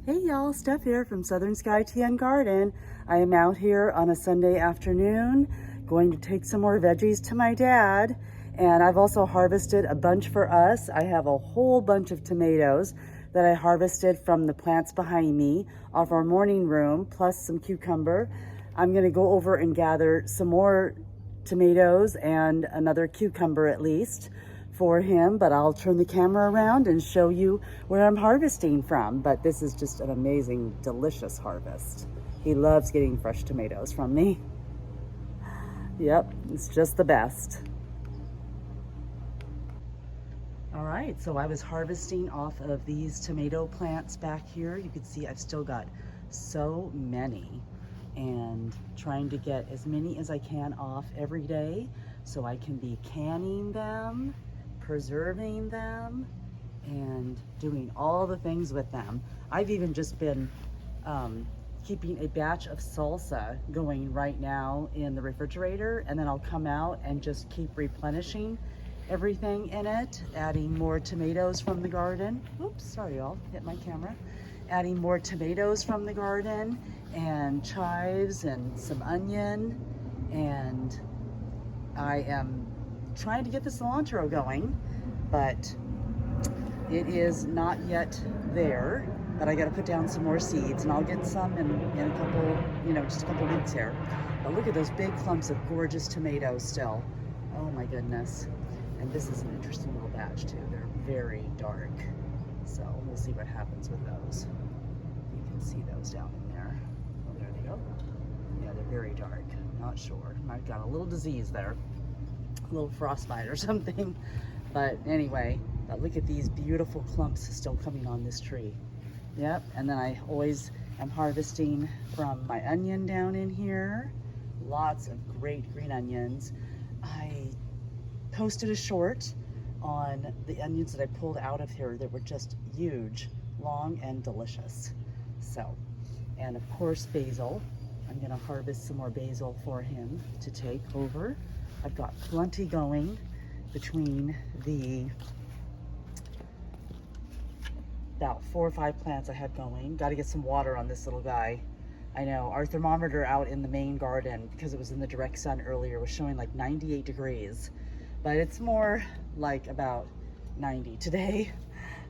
Hey y'all, Steph here from Southern Sky Tea and Garden. I am out here on a Sunday afternoon going to take some more veggies to my dad, and I've also harvested a bunch for us. I have a whole bunch of tomatoes that I harvested from the plants behind me off our morning room, plus some cucumber. I'm gonna go over and gather some more tomatoes and another cucumber at least for him, but I'll turn the camera around and show you where I'm harvesting from. But this is just an amazing, delicious harvest. He loves getting fresh tomatoes from me. Yep, it's just the best. All right, so I was harvesting off of these tomato plants back here. You can see I've still got so many, and trying to get as many as I can off every day so I can be canning them, preserving them, and doing all the things with them. I've even just been keeping a batch of salsa going right now in the refrigerator, and then I'll come out and just keep replenishing everything in it, adding more tomatoes from the garden. Oops, sorry y'all, hit my camera. Adding more tomatoes from the garden and chives and some onion, and I am trying to get the cilantro going, but it is not yet there. But I got to put down some more seeds, and I'll get some in a couple, just a couple weeks here. But look at those big clumps of gorgeous tomatoes still. Oh my goodness. And this is an interesting little batch too. They're very dark. So we'll see what happens with those. You can see those down in there. Oh, there they go. Yeah, they're very dark. Not sure. I've got a little disease there. A little frostbite or something. But anyway, but look at these beautiful clumps still coming on this tree. Yep, and then I always am harvesting from my onion down in here. Lots of great green onions. I posted a short on the onions that I pulled out of here that were just huge, long, and delicious. So, and of course basil. I'm gonna harvest some more basil for him to take over. I've got plenty going between the about 4 or 5 plants I have going. Got to get some water on this little guy. I know our thermometer out in the main garden, because it was in the direct sun earlier, was showing like 98 degrees, but it's more like about 90 today.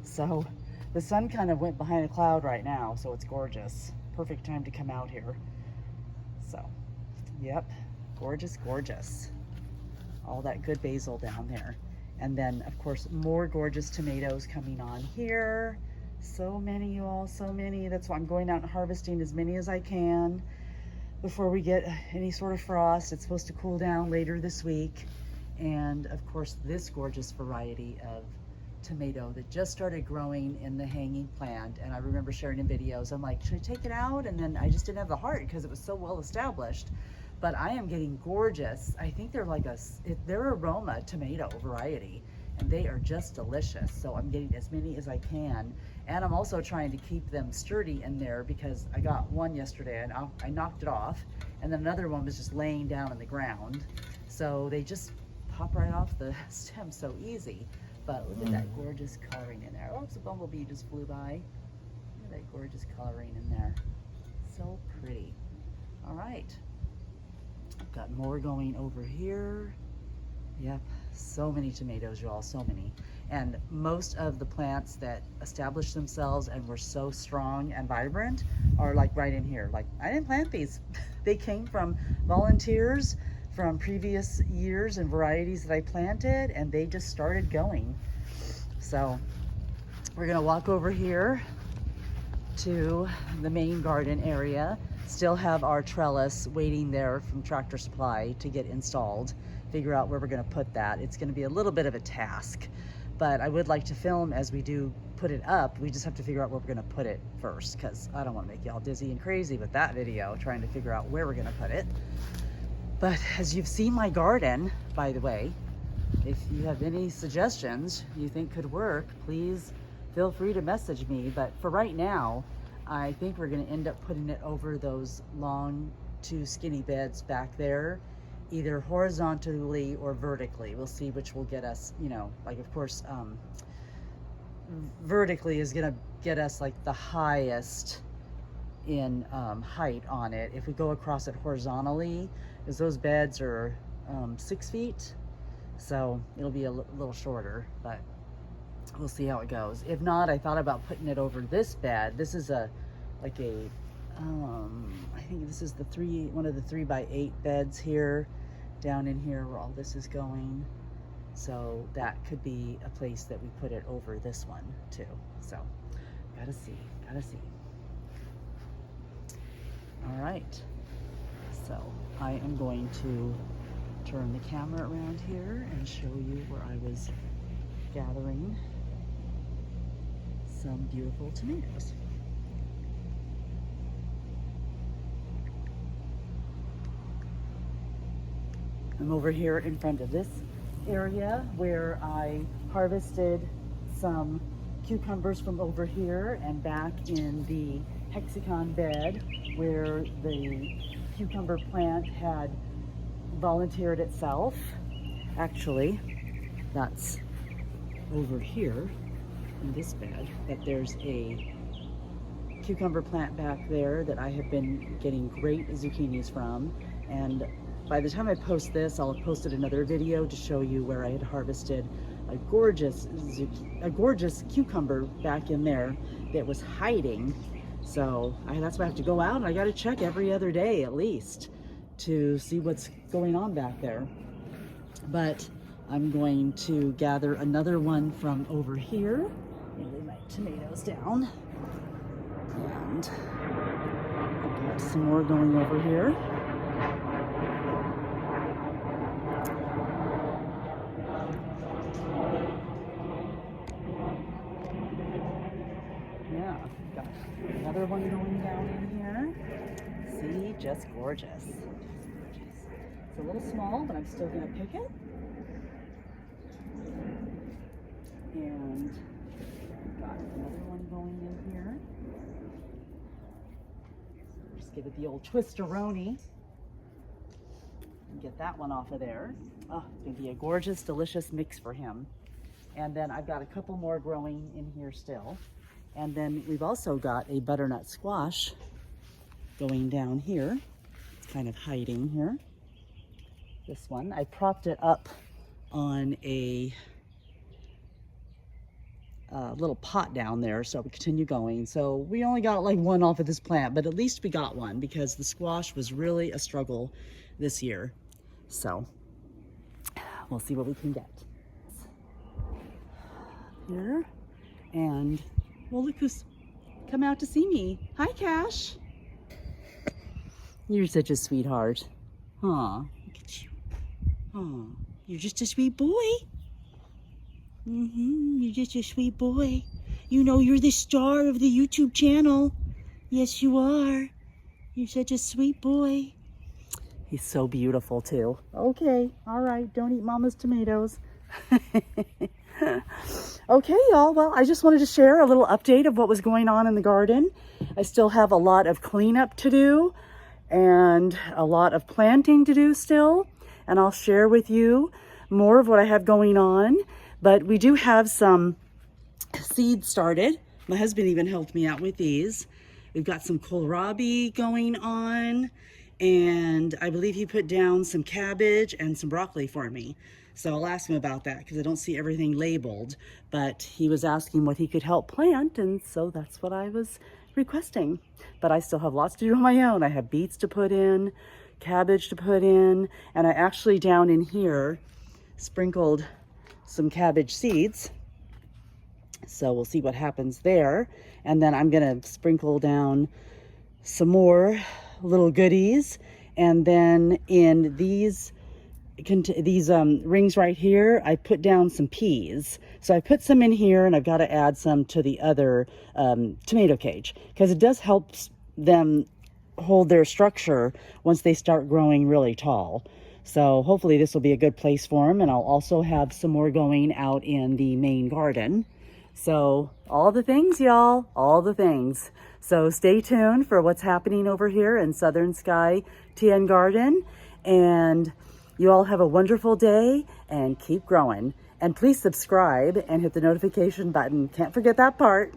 So the sun kind of went behind a cloud right now, so it's gorgeous. Perfect time to come out here. So, yep, gorgeous, gorgeous. All that good basil down there. And then, of course, more gorgeous tomatoes coming on here. So many, you all, so many. That's why I'm going out and harvesting as many as I can before we get any sort of frost. It's supposed to cool down later this week. And, of course, this gorgeous variety of tomato that just started growing in the hanging plant. And I remember sharing in videos, I'm like, should I take it out? And then I just didn't have the heart because it was so well established. But I am getting gorgeous. I think they're like they're aroma tomato variety, and they are just delicious. So I'm getting as many as I can. And I'm also trying to keep them sturdy in there, because I got one yesterday and I knocked it off, and then another one was just laying down in the ground. So they just pop right off the stem so easy. But look at that gorgeous coloring in there. Oops, a bumblebee just flew by. Look at that gorgeous coloring in there. So pretty. All right. I've got more going over here. Yep, so many tomatoes, y'all, so many. And most of the plants that established themselves and were so strong and vibrant are like right in here. Like, I didn't plant these. They came from volunteers from previous years and varieties that I planted, and they just started going. So we're gonna walk over here to the main garden area. Still have our trellis waiting there from Tractor Supply to get installed. Figure out where we're gonna put that. It's gonna be a little bit of a task, but I would like to film as we do put it up. We just have to figure out where we're gonna put it first, because I don't wanna make y'all dizzy and crazy with that video, trying to figure out where we're gonna put it. But as you've seen my garden, by the way, if you have any suggestions you think could work, please feel free to message me. But for right now, I think we're gonna end up putting it over those long 2 skinny beds back there, either horizontally or vertically. We'll see which will get us, like, of course, vertically is gonna get us like the highest in height on it. If we go across it horizontally, because those beds are 6 feet, so it'll be a little shorter, but we'll see how it goes. If not, I thought about putting it over this bed. This is I think this is one of the 3x8 beds here, down in here where all this is going. So that could be a place that we put it over this one too. So gotta see. All right, so I am going to turn the camera around here and show you where I was gathering some beautiful tomatoes. I'm over here in front of this area where I harvested some cucumbers from over here, and back in the hexagon bed where the cucumber plant had volunteered itself. Actually, that's over here in this bed, but there's a cucumber plant back there that I have been getting great zucchinis from, and by the time I post this, I'll have posted another video to show you where I had harvested a gorgeous cucumber back in there that was hiding. So that's why I have to go out, and I got to check every other day at least to see what's going on back there. But I'm going to gather another one from over here. Let me lay my tomatoes down. And I've got some more going over here. Yeah, got another one going down in here. See, just gorgeous. It's a little small, but I'm still gonna pick it. And got another one going in here. Just give it the old twisteroni and get that one off of there. Oh, it's gonna be a gorgeous, delicious mix for him. And then I've got a couple more growing in here still. And then we've also got a butternut squash going down here. It's kind of hiding here. This one, I propped it up on a little pot down there so we continue going. So we only got like one off of this plant, but at least we got one because the squash was really a struggle this year. So we'll see what we can get here. And well, look who's come out to see me. Hi, Cash. You're such a sweetheart. Aw, look at you. Aw, you're just a sweet boy. You're just a sweet boy. You know you're the star of the YouTube channel. Yes, you are. You're such a sweet boy. He's so beautiful, too. Okay, all right, don't eat Mama's tomatoes. Okay, y'all, well, I just wanted to share a little update of what was going on in the garden. I still have a lot of cleanup to do and a lot of planting to do still, and I'll share with you more of what I have going on. But we do have some seeds started. My husband even helped me out with these. We've got some kohlrabi going on, and I believe he put down some cabbage and some broccoli for me. So I'll ask him about that because I don't see everything labeled, but he was asking what he could help plant, and so that's what I was requesting. But I still have lots to do on my own. I have beets to put in, cabbage to put in, and I actually down in here sprinkled some cabbage seeds. So we'll see what happens there. And then I'm gonna sprinkle down some more little goodies. And then in these rings right here, I put down some peas. So I put some in here, and I've got to add some to the other tomato cage because it does help them hold their structure once they start growing really tall. So hopefully this will be a good place for them, and I'll also have some more going out in the main garden. So all the things, y'all, all the things. So stay tuned for what's happening over here in Southern Sky TN Garden, and you all have a wonderful day and keep growing. And please subscribe and hit the notification button. Can't forget that part.